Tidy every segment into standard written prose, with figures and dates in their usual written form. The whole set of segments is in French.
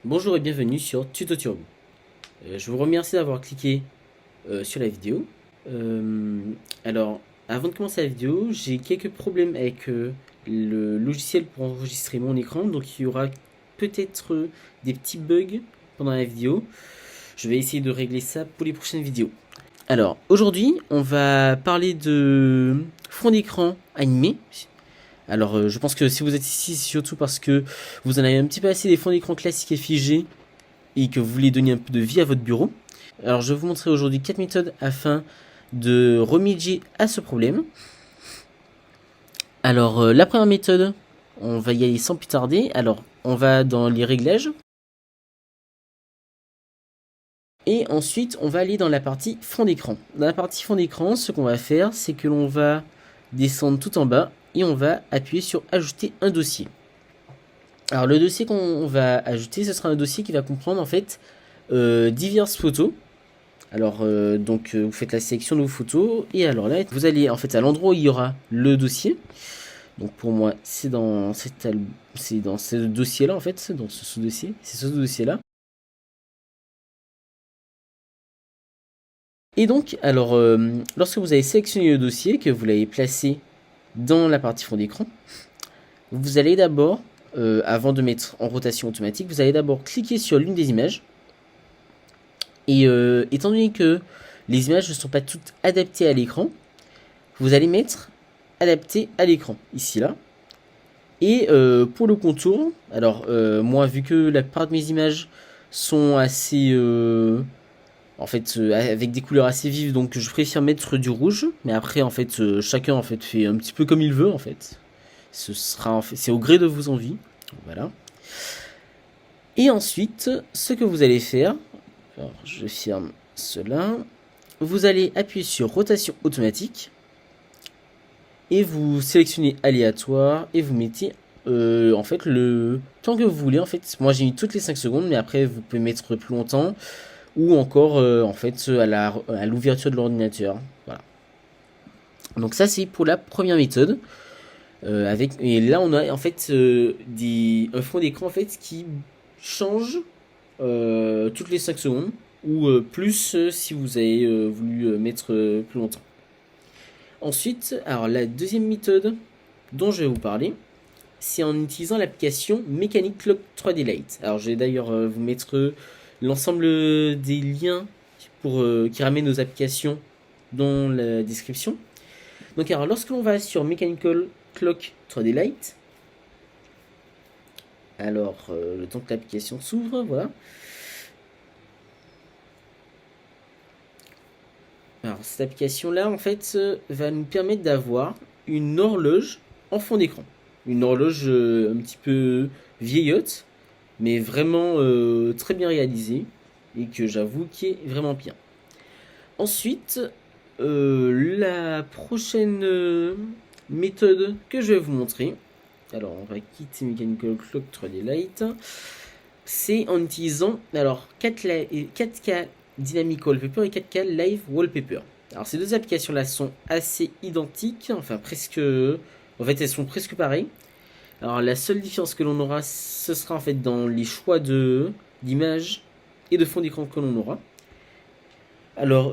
Bonjour et bienvenue sur Tuto Turbo. Je vous remercie d'avoir cliqué sur la vidéo. Euh, alors, avant de commencer la vidéo, j'ai quelques problèmes avec le logiciel pour enregistrer mon écran. Donc, il y aura peut-être des petits bugs pendant la vidéo. Je vais essayer de régler ça pour les prochaines vidéos. Alors, aujourd'hui, on va parler de fond d'écran animé. Alors, je pense que si vous êtes ici, c'est surtout parce que vous en avez un petit peu assez des fonds d'écran classiques et figés et que vous voulez donner un peu de vie à votre bureau. Alors, je vais vous montrer aujourd'hui 4 méthodes afin de remédier à ce problème. Alors, la première méthode, on va y aller sans plus tarder. Alors, on va dans les réglages. Et ensuite, on va aller dans la partie fond d'écran. Dans la partie fond d'écran, ce qu'on va faire, c'est que l'on va descendre tout en bas et on va appuyer sur ajouter un dossier. Alors le dossier qu'on va ajouter, ce sera un dossier qui va comprendre en fait diverses photos. Alors vous faites la sélection de vos photos et alors là vous allez en fait à l'endroit où il y aura le dossier. Donc pour moi c'est dans ce dossier là en fait, c'est dans ce sous-dossier, c'est ce dossier là. Et donc alors lorsque vous avez sélectionné le dossier, que vous l'avez placé dans la partie fond d'écran, vous allez d'abord avant de mettre en rotation automatique, vous allez d'abord cliquer sur l'une des images. Et étant donné que les images ne sont pas toutes adaptées à l'écran, vous allez mettre adapté à l'écran, ici là. Et pour le contour, alors moi vu que la plupart de mes images sont assez... avec des couleurs assez vives, donc je préfère mettre du rouge. Mais après en fait chacun en fait fait un petit peu comme il veut en fait. C'est au gré de vos envies. Voilà. Et ensuite, ce que vous allez faire, alors je ferme cela. Vous allez appuyer sur rotation automatique et vous sélectionnez aléatoire et vous mettez en fait le temps que vous voulez. En fait, moi j'ai mis toutes les 5 secondes, mais après vous pouvez mettre plus longtemps ou encore en fait à l'ouverture de l'ordinateur. Voilà. Donc ça c'est pour la première méthode. Et là on a en fait un fond d'écran en fait qui change toutes les 5 secondes ou plus si vous avez voulu mettre plus longtemps. Ensuite, alors la deuxième méthode dont je vais vous parler, c'est en utilisant l'application Mechanic Clock 3D Lite. Alors je vais d'ailleurs vous mettre l'ensemble des liens qui ramènent nos applications dans la description. Donc alors lorsque l'on va sur Mechanical Clock 3D Lite, alors le temps que l'application s'ouvre, voilà. Alors cette application là en fait va nous permettre d'avoir une horloge en fond d'écran. Une horloge un petit peu vieillotte, mais vraiment très bien réalisée et que j'avoue qui est vraiment bien. Ensuite, la prochaine méthode que je vais vous montrer, alors on va quitter Mechanical Clock 3D Lite, c'est en utilisant alors 4K Dynamic Wallpaper et 4K Live Wallpaper. Alors ces deux applications là sont assez identiques, enfin presque, en fait elles sont presque pareilles. Alors la seule différence que l'on aura, ce sera en fait dans les choix d'image et de fond d'écran que l'on aura. Alors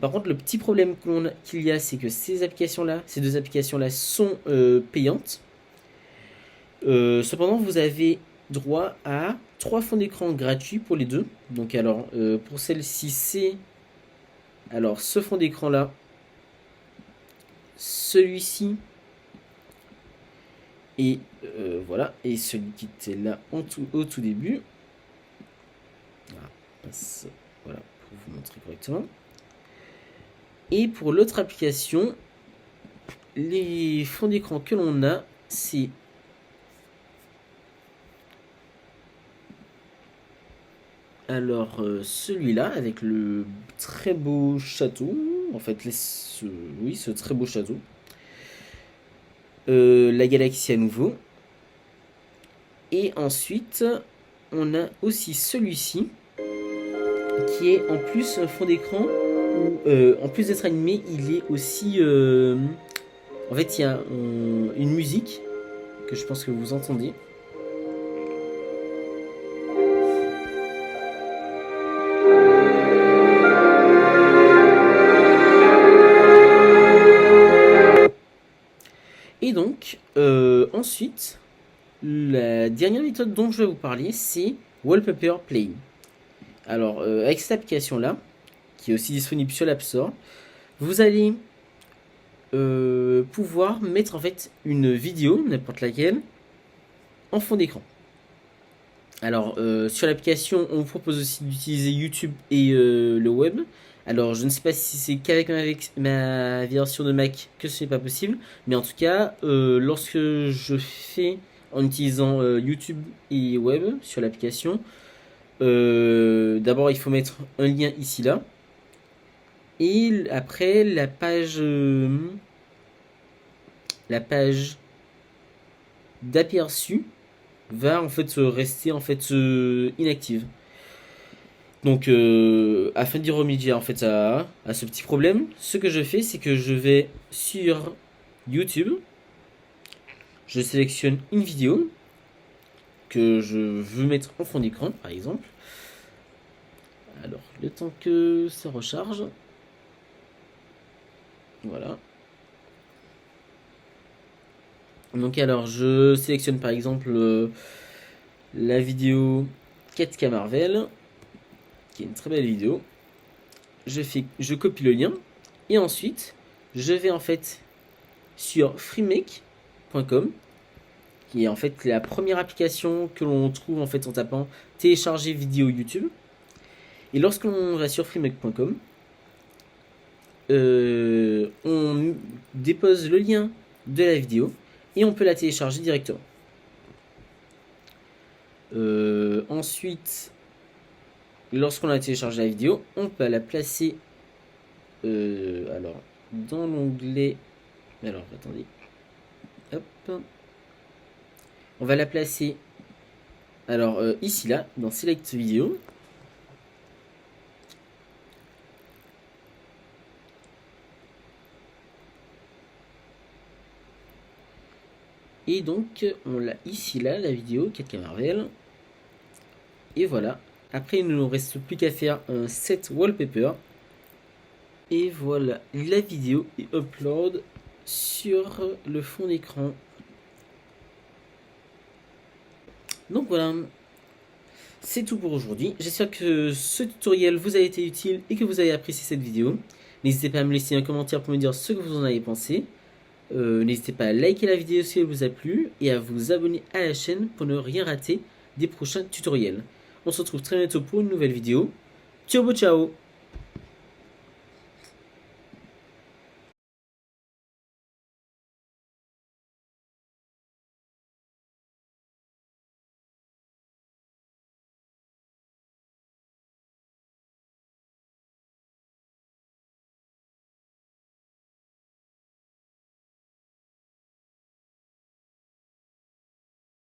par contre le petit problème qu'il y a, c'est que ces deux applications là sont payantes. Cependant vous avez droit à 3 fonds d'écran gratuits pour les deux. Donc alors pour celle-ci c'est alors ce fond d'écran là, celui-ci et voilà, et celui qui était là au tout début. Voilà, pour vous montrer correctement. Et pour l'autre application, les fonds d'écran que l'on a, c'est alors celui-là avec le très beau château. En fait, oui, ce très beau château. La galaxie à nouveau. Et ensuite, on a aussi celui-ci qui est en plus un fond d'écran où, en plus d'être animé, il est aussi. En fait, il y a une musique que je pense que vous entendez. Et donc, ensuite, la dernière méthode dont je vais vous parler, c'est Wallpaper Play. Alors, avec cette application-là, qui est aussi disponible sur l'App Store, vous allez pouvoir mettre en fait une vidéo, n'importe laquelle, en fond d'écran. Alors, sur l'application, on vous propose aussi d'utiliser YouTube et le web. Alors, je ne sais pas si c'est qu'avec ma version de Mac que ce n'est pas possible, mais en tout cas, lorsque je fais en utilisant YouTube et web sur l'application, d'abord il faut mettre un lien ici là, et après la page d'aperçu va en fait rester en fait inactive. Donc, afin d'y remédier en fait à ce petit problème, ce que je fais, c'est que je vais sur YouTube, je sélectionne une vidéo que je veux mettre en fond d'écran, par exemple. Alors, le temps que ça recharge, voilà. Donc, alors, je sélectionne par exemple la vidéo Captain Marvel, qui est une très belle vidéo. Je copie le lien et ensuite je vais en fait sur freemake.com, qui est en fait la première application que l'on trouve en fait en tapant télécharger vidéo YouTube. Et lorsque l'on va sur freemake.com, on dépose le lien de la vidéo et on peut la télécharger directement. Ensuite, lorsqu'on a téléchargé la vidéo, on peut la placer alors dans l'onglet. Alors attendez, hop, on va la placer. Alors ici là, dans Select Vidéo. Et donc on l'a ici là, la vidéo Captain Marvel. Et voilà. Après, il ne nous reste plus qu'à faire un set wallpaper. Et voilà, la vidéo est upload sur le fond d'écran. Donc voilà, c'est tout pour aujourd'hui. J'espère que ce tutoriel vous a été utile et que vous avez apprécié cette vidéo. N'hésitez pas à me laisser un commentaire pour me dire ce que vous en avez pensé. N'hésitez pas à liker la vidéo si elle vous a plu et à vous abonner à la chaîne pour ne rien rater des prochains tutoriels. On se retrouve très bientôt pour une nouvelle vidéo. Ciao ciao.